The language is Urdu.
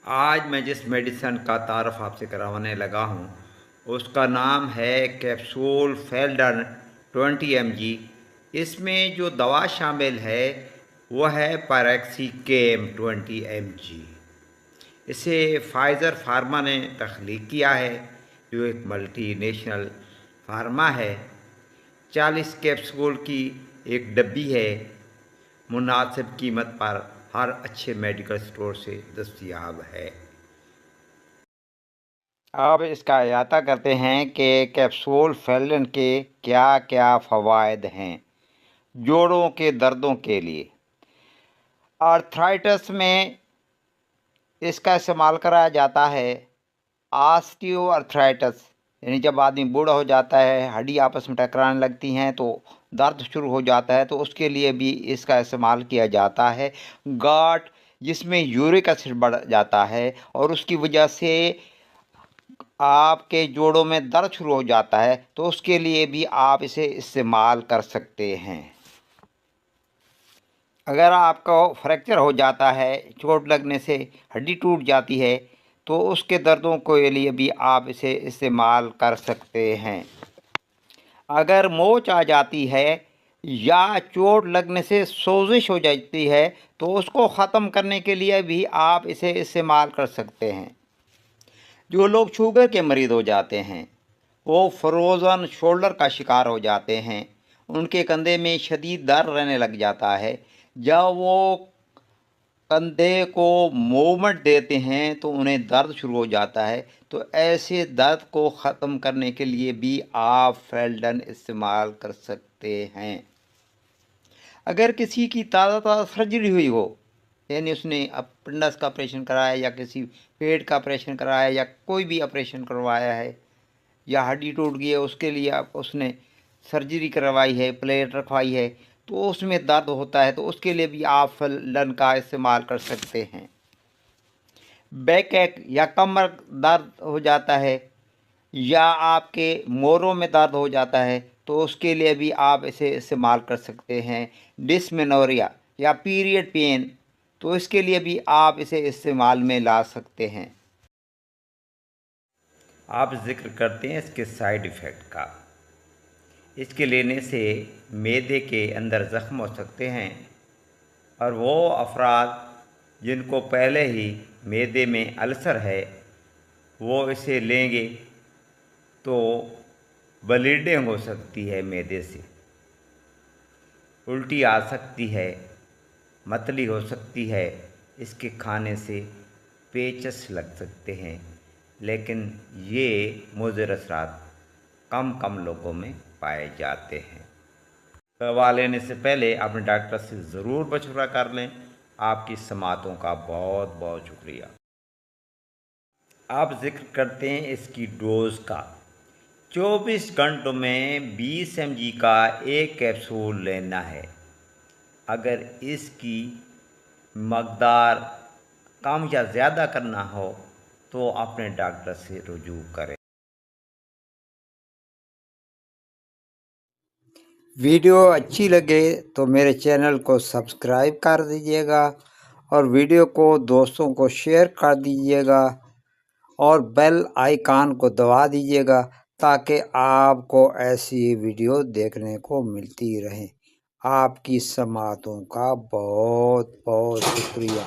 آج میں جس میڈیسن کا تعارف آپ سے کروانے لگا ہوں اس کا نام ہے کیپسول فیلڈن 20 mg۔ اس میں جو دوا شامل ہے وہ ہے پیراکسیکیم 20 mg۔ اسے فائزر فارما نے تخلیق کیا ہے، جو ایک ملٹی نیشنل فارما ہے۔ 40 کیپسول کی ایک ڈبی ہے، مناسب قیمت پر ہر اچھے میڈیکل سٹور سے دستیاب ہے۔ اب اس کا احاطہ کرتے ہیں کہ کیپسول فیلڈن کے کیا کیا فوائد ہیں جوڑوں کے دردوں کے لیے۔ آرتھرائٹس میں اس کا استعمال کرایا جاتا ہے۔ آسٹیو آرتھرائٹس یعنی جب آدمی بوڑھا ہو جاتا ہے، ہڈی آپس میں ٹکرانے لگتی ہیں تو درد شروع ہو جاتا ہے، تو اس کے لیے بھی اس کا استعمال کیا جاتا ہے۔ گاٹ جس میں یورک ایسڈ بڑھ جاتا ہے اور اس کی وجہ سے آپ کے جوڑوں میں درد شروع ہو جاتا ہے، تو اس کے لیے بھی آپ اسے استعمال کر سکتے ہیں۔ اگر آپ کو فریکچر ہو جاتا ہے، چوٹ لگنے سے ہڈی ٹوٹ جاتی ہے، تو اس کے دردوں کے لیے بھی آپ اسے استعمال کر سکتے ہیں۔ اگر موچ آ جاتی ہے یا چوٹ لگنے سے سوزش ہو جاتی ہے تو اس کو ختم کرنے کے لیے بھی آپ اسے استعمال کر سکتے ہیں۔ جو لوگ شوگر کے مریض ہو جاتے ہیں وہ فروزن شولڈر کا شکار ہو جاتے ہیں، ان کے کندھے میں شدید درد رہنے لگ جاتا ہے۔ جب وہ کندھے کو موومنٹ دیتے ہیں تو انہیں درد شروع ہو جاتا ہے، تو ایسے درد کو ختم کرنے کے لیے بھی آپ فیلڈن استعمال کر سکتے ہیں۔ اگر کسی کی تازہ سرجری ہوئی ہو، یعنی اس نے اپنڈس کا آپریشن کرایا یا کسی پیٹ کا آپریشن کرایا یا کوئی بھی آپریشن کروایا ہے یا ہڈی ٹوٹ گئی ہے اس کے لیے اس نے سرجری کروائی ہے، پلیٹ رکھوائی ہے، تو اس میں درد ہوتا ہے، تو اس کے لیے بھی آپ فیلڈن کا استعمال کر سکتے ہیں۔ بیک ایک یا کمر درد ہو جاتا ہے یا آپ کے موڑوں میں درد ہو جاتا ہے تو اس کے لیے بھی آپ اسے استعمال کر سکتے ہیں۔ ڈسمینوریا یا پیریڈ پین، تو اس کے لیے بھی آپ اسے استعمال میں لا سکتے ہیں۔ آپ ذکر کرتے ہیں اس کے سائیڈ ایفیکٹ کا۔ اس کے لینے سے معدے کے اندر زخم ہو سکتے ہیں، اور وہ افراد جن کو پہلے ہی معدے میں السر ہے وہ اسے لیں گے تو بلیڈنگ ہو سکتی ہے، معدے سے الٹی آ سکتی ہے، متلی ہو سکتی ہے، اس کے کھانے سے پیچس لگ سکتے ہیں، لیکن یہ مضر اثرات کم لوگوں میں پائے جاتے ہیں۔ دوا لینے سے پہلے اپنے ڈاکٹر سے ضرور مشورہ کر لیں۔ آپ کی سماعتوں کا بہت بہت شکریہ۔ آپ ذکر کرتے ہیں اس کی ڈوز کا۔ 24 گھنٹوں میں 20 mg کا ایک کیپسول لینا ہے۔ اگر اس کی مقدار کم یا زیادہ کرنا ہو تو اپنے ڈاکٹر سے رجوع کریں۔ ویڈیو اچھی لگے تو میرے چینل کو سبسکرائب کر دیجیے گا اور ویڈیو کو دوستوں کو شیئر کر دیجیے گا اور بیل آئیکن کو دبا دیجیے گا تاکہ آپ کو ایسی ویڈیو دیکھنے کو ملتی رہیں۔ آپ کی سماعتوں کا بہت بہت شکریہ۔